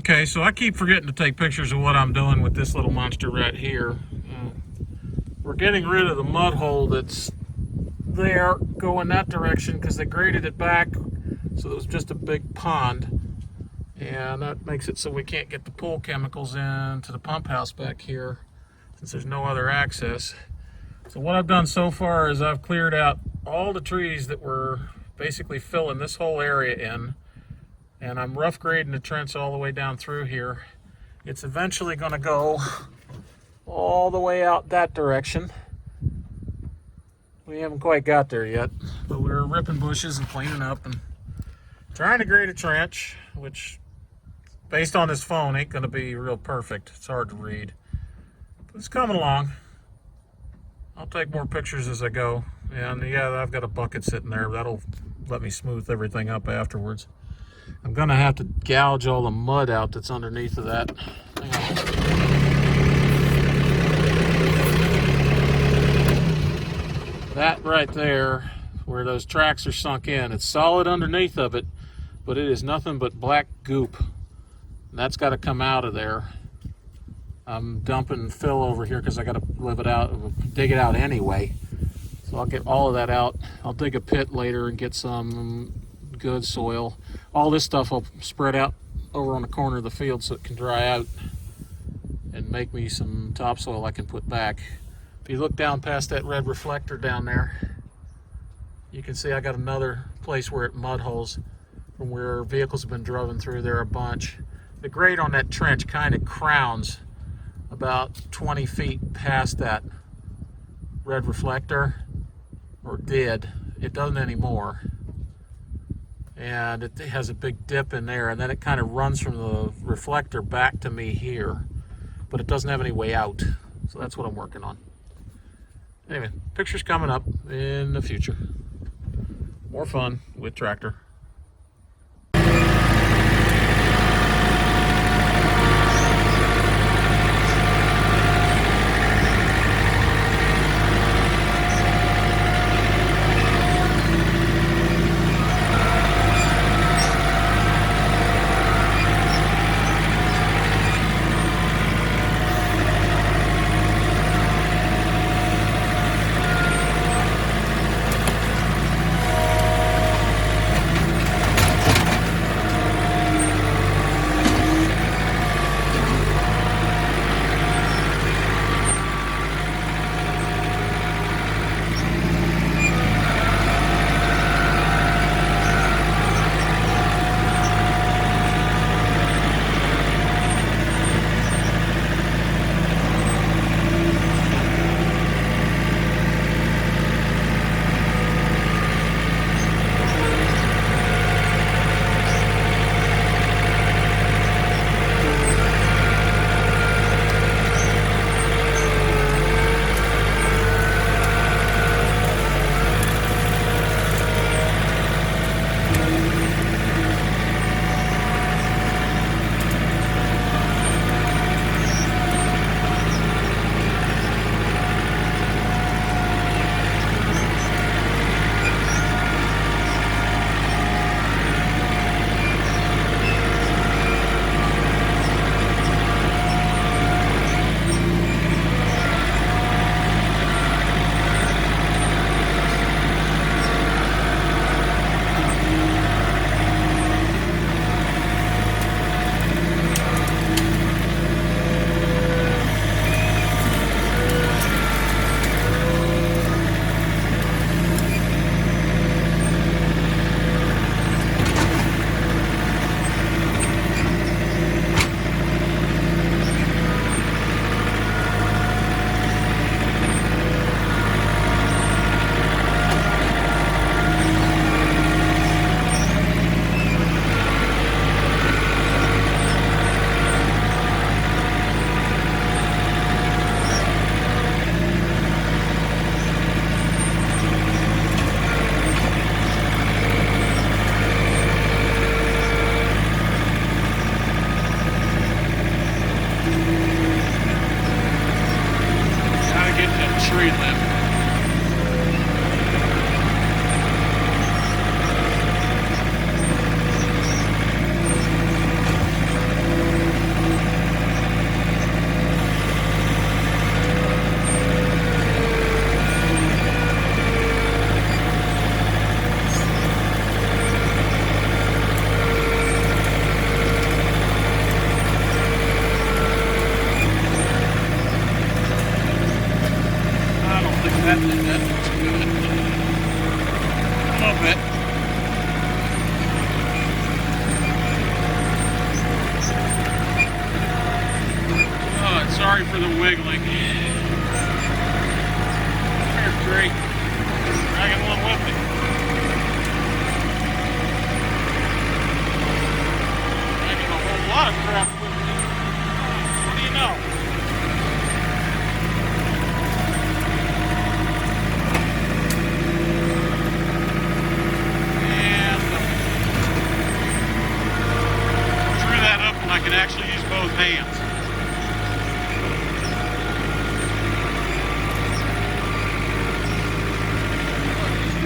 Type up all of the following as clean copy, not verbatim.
Okay, so I keep forgetting to take pictures of what I'm doing with this little monster right here. We're getting rid of the mud hole that's there going that direction because they graded it back so it was just a big pond, and that makes it so we can't get the pool chemicals into the pump house back here since there's no other access. So what I've done so far is I've cleared out all the trees that were basically filling this whole area in, and I'm rough grading the trench all the way down through here. It's eventually going to go all the way out that direction. We haven't quite got there yet, but we're ripping bushes and cleaning up and trying to grade a trench, which based on this phone ain't going to be real perfect. It's hard to read, but it's coming along. I'll take more pictures as I go, and yeah, I've got a bucket sitting there. That'll let me smooth everything up afterwards. I'm going to have to gouge all the mud out that's underneath of that. That right there, where those tracks are sunk in, it's solid underneath of it, but it is nothing but black goop. That's got to come out of there. I'm dumping fill over here because I got to live it out, dig it out anyway. So I'll get all of that out. I'll dig a pit later and get some good soil. All this stuff I'll spread out over on the corner of the field so it can dry out and make me some topsoil I can put back. If you look down past that red reflector down there, you can see I got another place where it mud holes from where vehicles have been driven through there a bunch. The grade on that trench kind of crowns about 20 feet past that red reflector, or did. It doesn't anymore. And it has a big dip in there, and then it kind of runs from the reflector back to me here, but it doesn't have any way out. So that's what I'm working on. Anyway, pictures coming up in the future. More fun with tractor.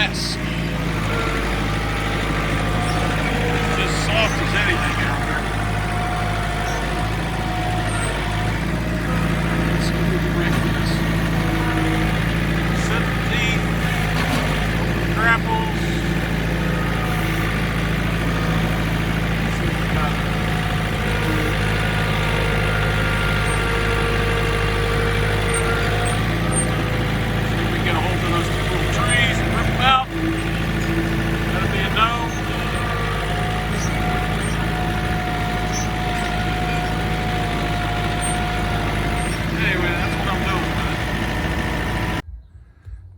mess. It's as soft as anything out there. Let's see if we can break this. Set the teeth, open the grapples. See what we got. Out. That'll be a no. Anyway, that's what I'm doing with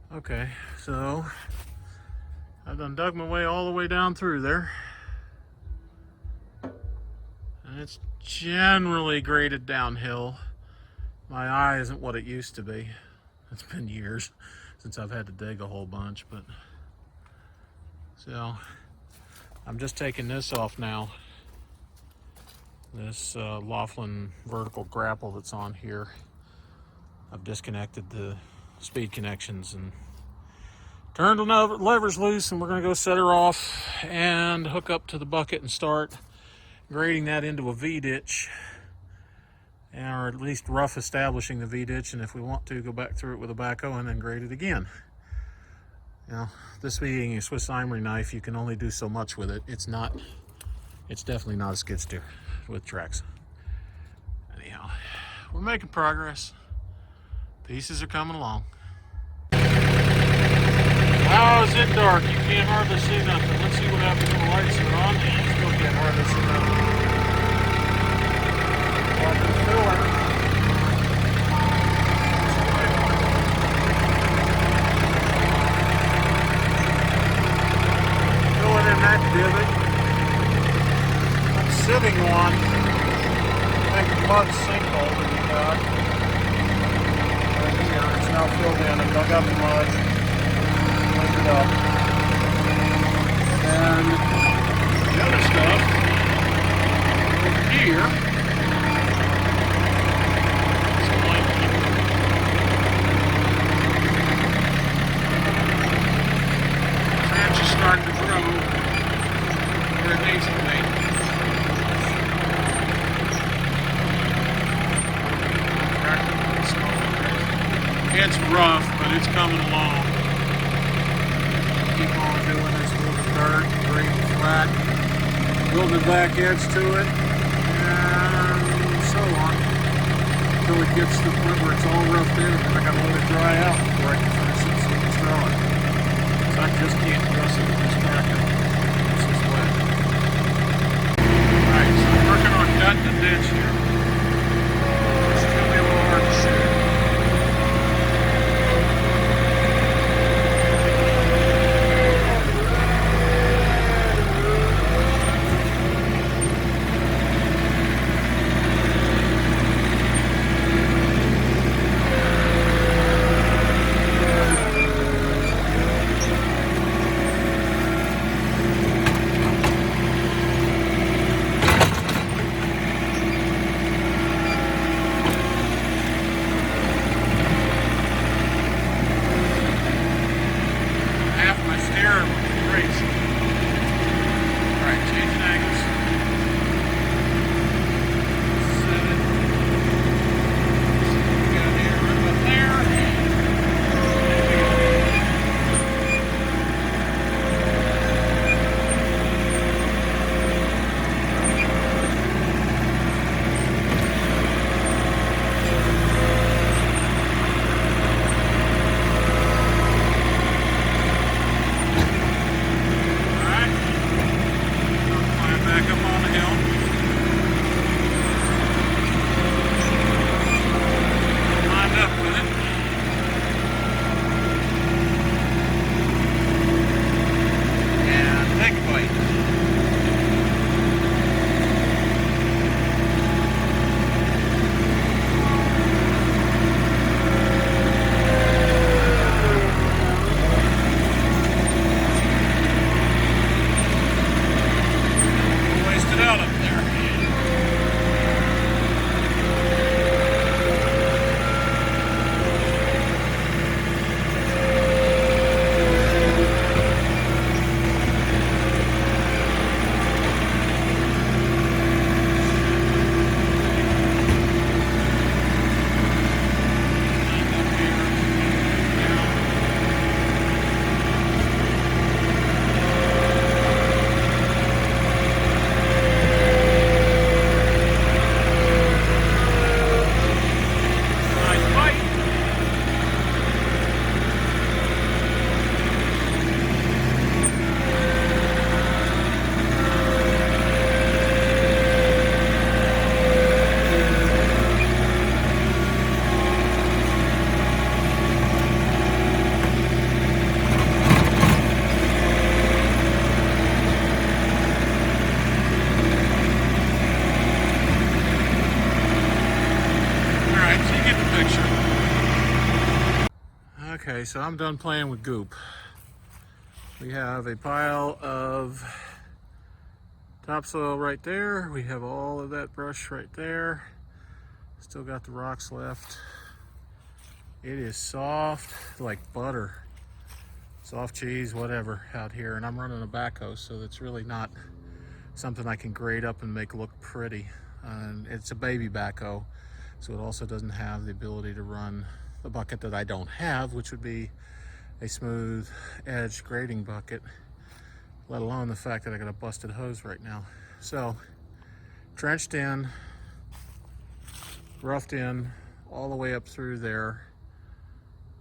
it. Okay, so I've done dug my way all the way down through there. And it's generally graded downhill. My eye isn't what it used to be. It's been years since I've had to dig a whole bunch, but so I'm just taking this off now. This Laughlin vertical grapple that's on here. I've disconnected the speed connections and turned the levers loose, and we're going to go set her off and hook up to the bucket and start grading that into a V-ditch, or at least rough establishing the V-ditch, and if we want to, go back through it with a backhoe and then grade it again. Now, this being a Swiss Army knife, you can only do so much with it. It's definitely not a skid steer with tracks. Anyhow, we're making progress. Pieces are coming along. How is it dark? You can't hardly see nothing. Let's see what happens when the lights are on. Still can't hardly see nothing. Filling in that divot. I'm sitting on a mud sinkhole that we got. Right here. It's now filled in. I dug up the mud, cleaned it up. And the other stuff over here. Starting to grow where it needs to be. It's rough, but it's coming along. Keep on doing this, moving dirt, green, flat, building the back edge to it, and so on, until it gets to the point where it's all roughed in, and then I gotta let it dry out before I can finish it so it's dry. I just can't dress it with this bracket. This is wet. Alright, so I'm working on cutting the ditch here. It's going to be a little hard to shoot. Okay, so I'm done playing with goop. We have a pile of topsoil right there. We have all of that brush right there. Still got the rocks left. It is soft like butter. Soft cheese, whatever, out here. And I'm running a backhoe, so it's really not something I can grade up and make look pretty. And it's a baby backhoe, so it also doesn't have the ability to run the bucket that I don't have, which would be a smooth edge grading bucket, let alone the fact that I got a busted hose right now. So, trenched in, roughed in, all the way up through there.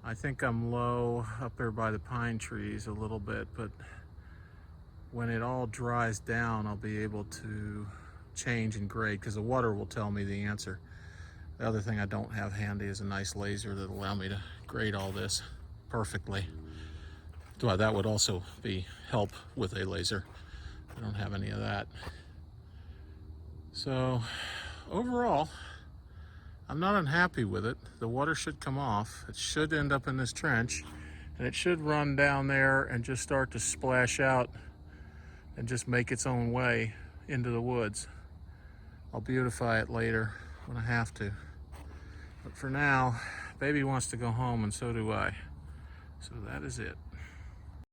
I think I'm low up there by the pine trees a little bit, but when it all dries down, I'll be able to change and grade because the water will tell me the answer. The other thing I don't have handy is a nice laser that'll allow me to grade all this perfectly. Well, that would also be help with a laser. I don't have any of that. So overall, I'm not unhappy with it. The water should come off. It should end up in this trench, and it should run down there and just start to splash out and just make its own way into the woods. I'll beautify it later when I have to. But for now, baby wants to go home, and so do I. So that is it.